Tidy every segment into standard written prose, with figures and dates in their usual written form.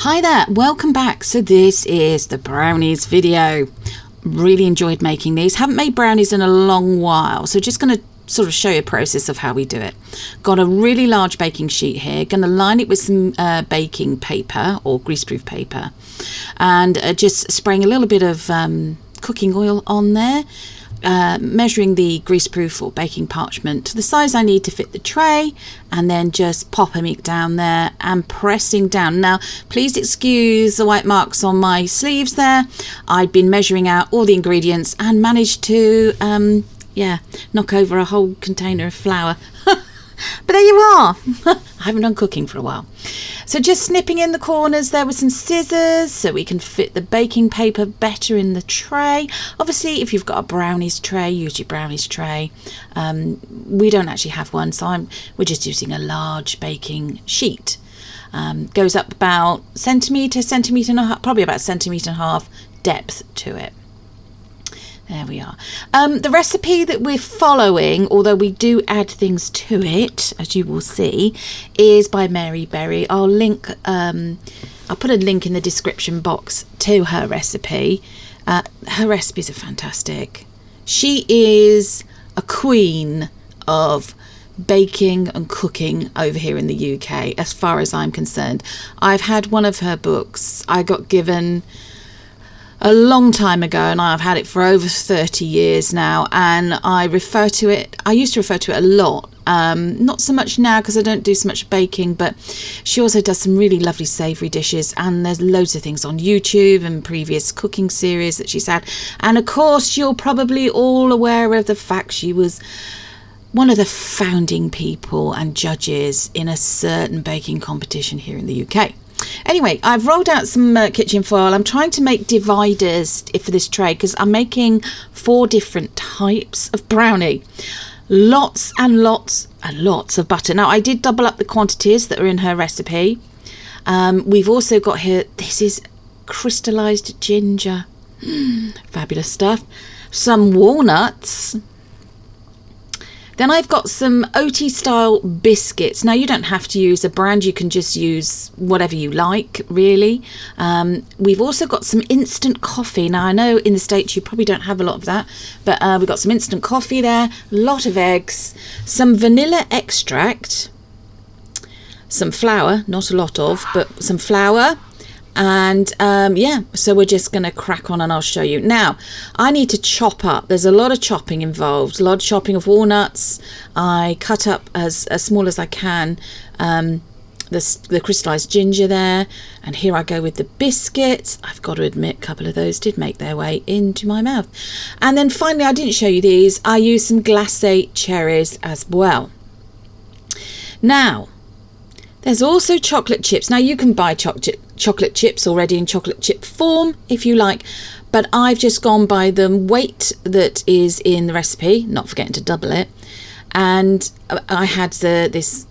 Hi there, welcome back. So this is the brownies video. Really enjoyed making these. Haven't made brownies in a long while, so just going to sort of show you a process of how we do it. Got a really large baking sheet here. Going to line it with some baking paper or greaseproof paper, and just spraying a little bit of cooking oil on there. Measuring the greaseproof or baking parchment to the size I need to fit the tray, and then just popping it down there and pressing down. Now please excuse the white marks on my sleeves there. I'd been measuring out all the ingredients and managed to knock over a whole container of flour. But there you are. I haven't done cooking for a while. So just snipping in the corners there with some scissors so we can fit the baking paper better in the tray. Obviously, if you've got a brownies tray, use your brownies tray. We don't actually have one, so we're just using a large baking sheet. Goes up about centimetre and a half, probably about centimetre and a half depth to it. There we are. The recipe that we're following, although we do add things to it, as you will see, is by Mary Berry. I'll put a link in the description box to her recipe. Her recipes are fantastic. She is a queen of baking and cooking over here in the UK, as far as I'm concerned. I've had one of her books. I got given a long time ago, and I've had it for over 30 years now, and I used to refer to it a lot, not so much now because I don't do so much baking, but she also does some really lovely savoury dishes, and there's loads of things on YouTube and previous cooking series that she's had. And of course you're probably all aware of the fact she was one of the founding people and judges in a certain baking competition here in the UK. Anyway, I've rolled out some kitchen foil. I'm trying to make dividers for this tray because I'm making 4 different types of brownie. Lots and lots and lots of butter. Now, I did double up the quantities that are in her recipe. We've also got here, this is crystallised ginger. Fabulous stuff. Some walnuts. Then I've got some oaty style biscuits. Now you don't have to use a brand, you can just use whatever you like, really. We've also got some instant coffee. Now I know in the States you probably don't have a lot of that, but we've got some instant coffee there, a lot of eggs, some vanilla extract, some flour, not a lot of, but some flour. And so we're just going to crack on and I'll show you. Now, I need to chop up. There's a lot of chopping involved, a lot of chopping of walnuts. I cut up as small as I can the crystallised ginger there. And here I go with the biscuits. I've got to admit, a couple of those did make their way into my mouth. And then finally, I didn't show you these. I used some Glace cherries as well. Now, there's also chocolate chips. Now you can buy chocolate chips already in chocolate chip form if you like, but I've just gone by the weight that is in the recipe, not forgetting to double it. And I had these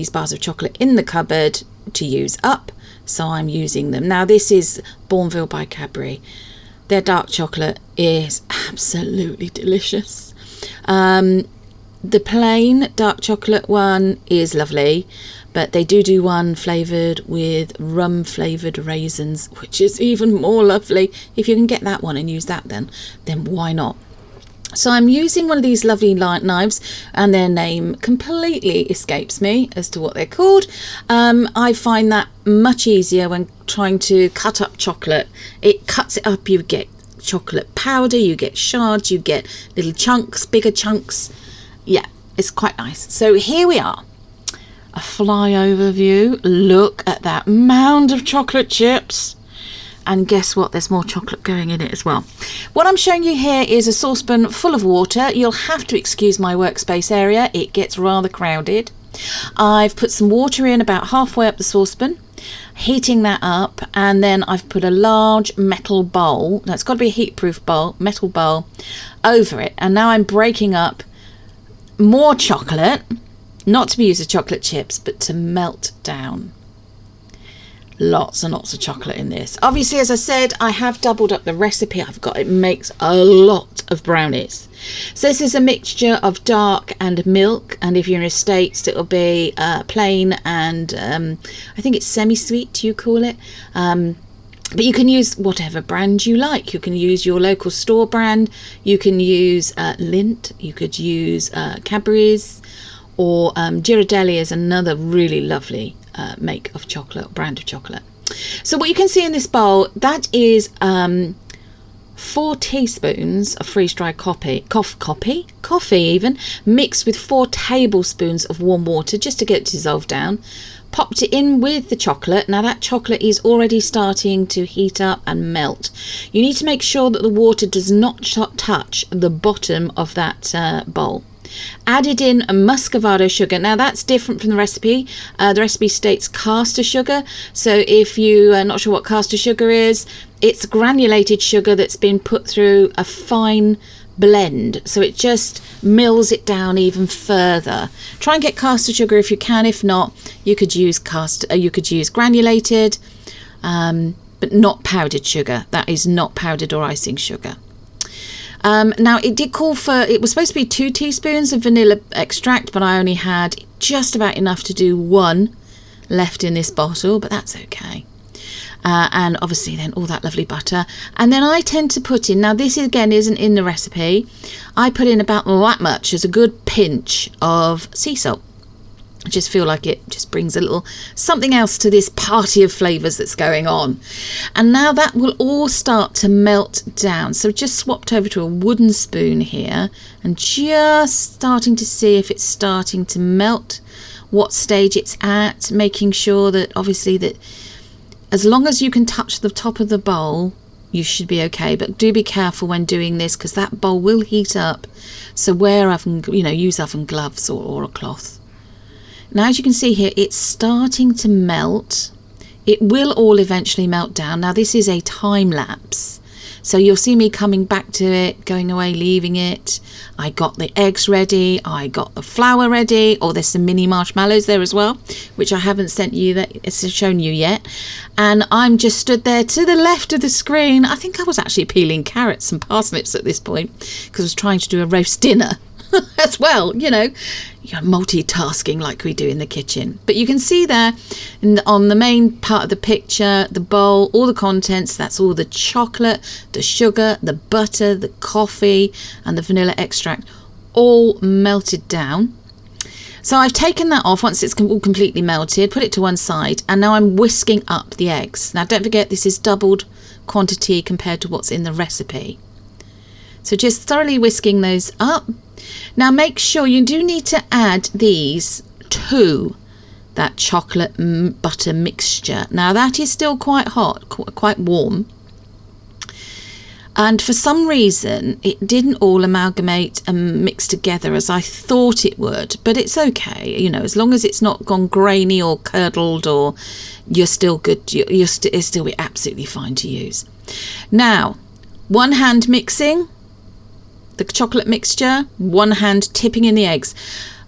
bars of chocolate in the cupboard to use up, so I'm using them. Now this is Bourneville by Cadbury. Their dark chocolate is absolutely delicious. The plain dark chocolate one is lovely, but they do one flavoured with rum flavoured raisins, which is even more lovely. If you can get that one and use that, then why not? So I'm using one of these lovely knives, and their name completely escapes me as to what they're called. I find that much easier when trying to cut up chocolate. It cuts it up, you get chocolate powder, you get shards, you get little chunks, bigger chunks. Yeah, it's quite nice. So here we are. A flyover view. Look at that mound of chocolate chips. And guess what? There's more chocolate going in it as well. What I'm showing you here is a saucepan full of water. You'll have to excuse my workspace area. It gets rather crowded. I've put some water in about halfway up the saucepan, heating that up, and then I've put a large metal bowl. Now it's got to be a heat-proof bowl, metal bowl, over it. And now I'm breaking up more chocolate. Not to be used as chocolate chips, but to melt down. lots and lots of chocolate in this. Obviously, as I said, I have doubled up the recipe. It makes a lot of brownies. So this is a mixture of dark and milk, and if you're in the States it'll be plain and I think it's semi-sweet you call it, but you can use whatever brand you like. You can use your local store brand, you can use Lindt, you could use Cadbury's, or Ghirardelli is another really lovely make of chocolate, brand of chocolate. So what you can see in this bowl, that is 4 teaspoons of freeze-dried coffee even, mixed with 4 tablespoons of warm water just to get it dissolved down. Popped it in with the chocolate. Now that chocolate is already starting to heat up and melt. You need to make sure that the water does not touch the bottom of that bowl. Added in a muscovado sugar. Now that's different from the recipe. The recipe states caster sugar. So if you are not sure what caster sugar is, it's granulated sugar that's been put through a fine blend, so it just mills it down even further. Try and get caster sugar if you can. If not, you could use granulated, but not powdered sugar. That is not powdered or icing sugar. Now it did call for, it was supposed to be 2 teaspoons of vanilla extract, but I only had just about enough to do 1 left in this bottle, but that's okay. And obviously then all that lovely butter, and then I tend to put in, now this again isn't in the recipe, I put in about that much as a good pinch of sea salt. I just feel like it just brings a little something else to this party of flavours that's going on. And now that will all start to melt down, so just swapped over to a wooden spoon here and just starting to see if it's starting to melt, what stage it's at, making sure that obviously that as long as you can touch the top of the bowl, you should be okay. But do be careful when doing this, because that bowl will heat up. So wear oven, use oven gloves or a cloth. Now, as you can see here, it's starting to melt. It will all eventually melt down. Now, this is a time lapse. So you'll see me coming back to it, going away, leaving it. I got the eggs ready. I got the flour ready. Oh, there's some mini marshmallows there as well, which I haven't shown you yet. And I'm just stood there to the left of the screen. I think I was actually peeling carrots and parsnips at this point because I was trying to do a roast dinner as well, you're multitasking like we do in the kitchen. But you can see there on the main part of the picture, the bowl, all the contents, that's all the chocolate, the sugar, the butter, the coffee and the vanilla extract all melted down. So I've taken that off once it's all completely melted, put it to one side, and now I'm whisking up the eggs. Now don't forget, this is doubled quantity compared to what's in the recipe. So just thoroughly whisking those up. Now make sure you do need to add these to that chocolate butter mixture. Now that is still quite hot, quite warm. And for some reason it didn't all amalgamate and mix together as I thought it would, but it's okay, as long as it's not gone grainy or curdled, or you're still good, it'll still be absolutely fine to use. Now, one hand mixing the chocolate mixture, one hand tipping in the eggs.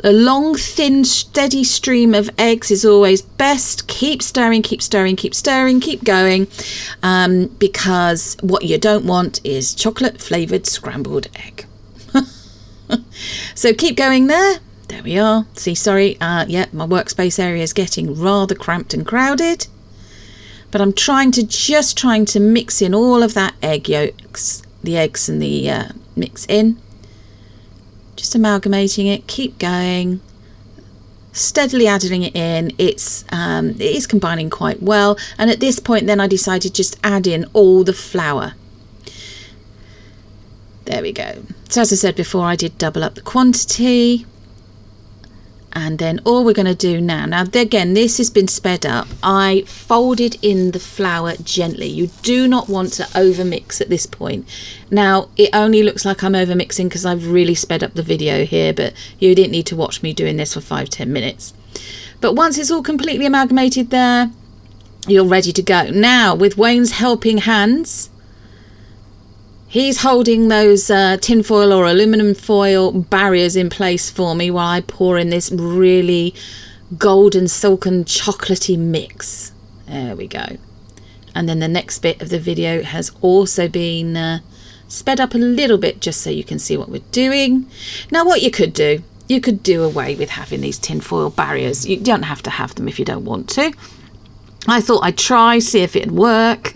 A long, thin, steady stream of eggs is always best. Keep stirring, keep stirring, keep stirring, keep going, because what you don't want is chocolate flavoured scrambled egg. So keep going there. There we are. See, sorry, yeah, my workspace area is getting rather cramped and crowded, but I'm trying to mix in all of that egg yolks, the eggs and the mix in, just amalgamating it. Keep going, steadily adding it in. It is combining quite well, and at this point then I decided just add in all the flour. There we go. So as I said before, I did double up the quantity. And then all we're going to do now again, this has been sped up. I folded in the flour gently. You do not want to over mix at this point. Now it only looks like I'm over mixing because I've really sped up the video here, but you didn't need to watch me doing this for 5-10 minutes. But once it's all completely amalgamated there, you're ready to go. Now with Wayne's helping hands, he's holding those tinfoil or aluminum foil barriers in place for me while I pour in this really golden silken chocolatey mix. There we go. And then the next bit of the video has also been sped up a little bit just so you can see what we're doing. Now what you could do away with having these tinfoil barriers. You don't have to have them if you don't want to. I thought I'd try, see if it'd work.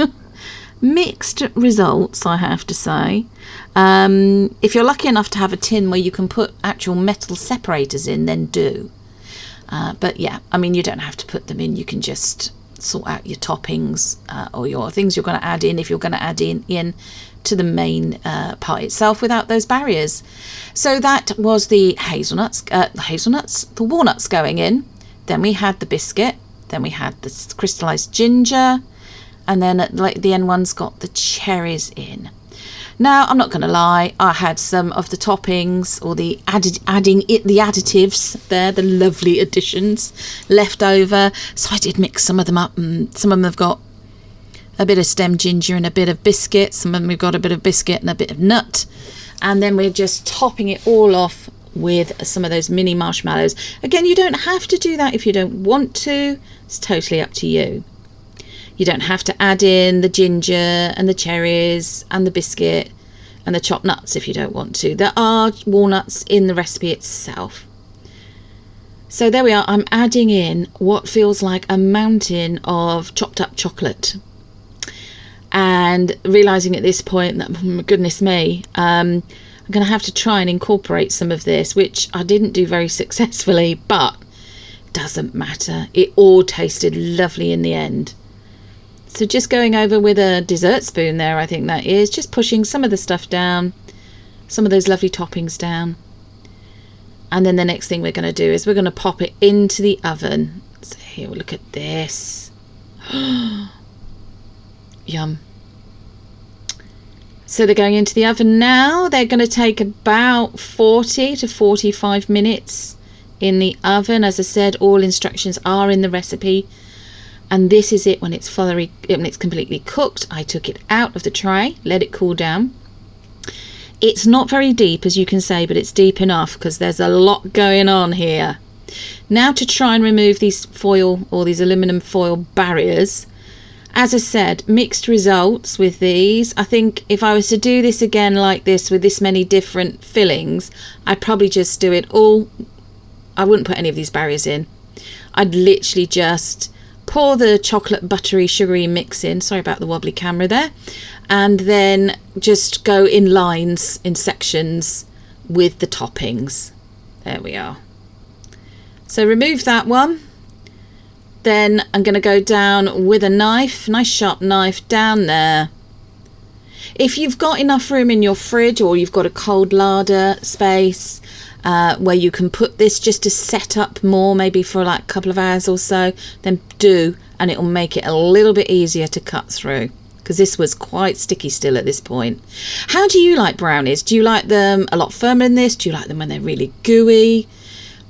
Mixed results, I have to say. If you're lucky enough to have a tin where you can put actual metal separators in, then do. But yeah, I mean, you don't have to put them in. You can just sort out your toppings or your things you're going to add in if you're going to add in to the main part itself without those barriers. So that was the the walnuts going in. Then we had the biscuit. Then we had the crystallised ginger. And then at the end one's got the cherries in. Now, I'm not going to lie, I had some of the toppings or the additives there, the lovely additions left over. So I did mix some of them up. And some of them have got a bit of stem ginger and a bit of biscuit. Some of them have got a bit of biscuit and a bit of nut. And then we're just topping it all off with some of those mini marshmallows. Again, you don't have to do that if you don't want to. It's totally up to you. You don't have to add in the ginger and the cherries and the biscuit and the chopped nuts if you don't want to. There are walnuts in the recipe itself. So there we are. I'm adding in what feels like a mountain of chopped up chocolate. And realising at this point that, goodness me, I'm going to have to try and incorporate some of this, which I didn't do very successfully, but it doesn't matter. It all tasted lovely in the end. So just going over with a dessert spoon there, I think that is, just pushing some of the stuff down, some of those lovely toppings down. And then the next thing we're going to do is we're going to pop it into the oven. So here, look at this. Yum. So they're going into the oven now. They're going to take about 40 to 45 minutes in the oven. As I said, all instructions are in the recipe. And this is it when it's completely cooked. I took it out of the tray, let it cool down. It's not very deep, as you can say, but it's deep enough because there's a lot going on here. Now to try and remove these foil or these aluminum foil barriers. As I said, mixed results with these. I think if I was to do this again like this with this many different fillings, I'd probably just do it all. I wouldn't put any of these barriers in. I'd literally just pour the chocolate buttery sugary mix in, sorry about the wobbly camera there, and then just go in lines, in sections with the toppings. There we are. So remove that one. Then I'm going to go down with a knife, nice sharp knife down there. If you've got enough room in your fridge or you've got a cold larder space where you can put this just to set up more, maybe for like a couple of hours or so, then do, and it'll make it a little bit easier to cut through, because this was quite sticky still at this point. How do you like brownies? Do you like them a lot firmer than this? Do you like them when they're really gooey?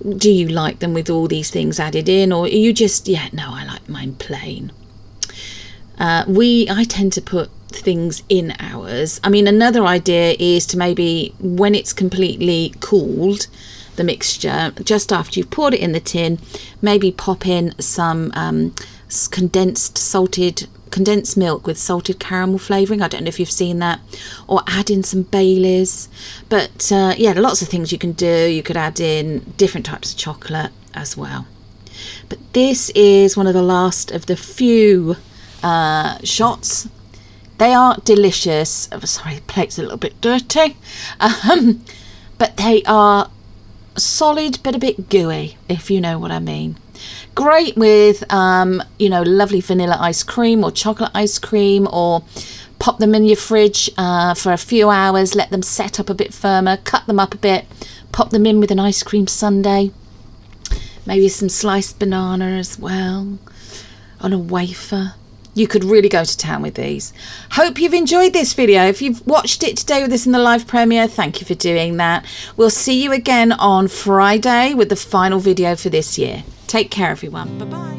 Do you like them with all these things added in, or are you just, yeah, no, I like mine plain. I tend to put things in ours. I mean, another idea is to maybe, when it's completely cooled, the mixture, just after you've poured it in the tin, maybe pop in some condensed milk with salted caramel flavouring. I don't know if you've seen that, or add in some Baileys. But yeah, lots of things you can do. You could add in different types of chocolate as well. But this is one of the last of the few shots. They are delicious. Oh, sorry, the plate's a little bit dirty. But they are solid but a bit gooey, if you know what I mean. Great with lovely vanilla ice cream or chocolate ice cream, or pop them in your fridge for a few hours, let them set up a bit firmer, cut them up a bit, pop them in with an ice cream sundae, maybe some sliced banana as well on a wafer. You could really go to town with these. Hope you've enjoyed this video. If you've watched it today with us in the live premiere, thank you for doing that. We'll see you again on Friday with the final video for this year. Take care, everyone. Bye-bye.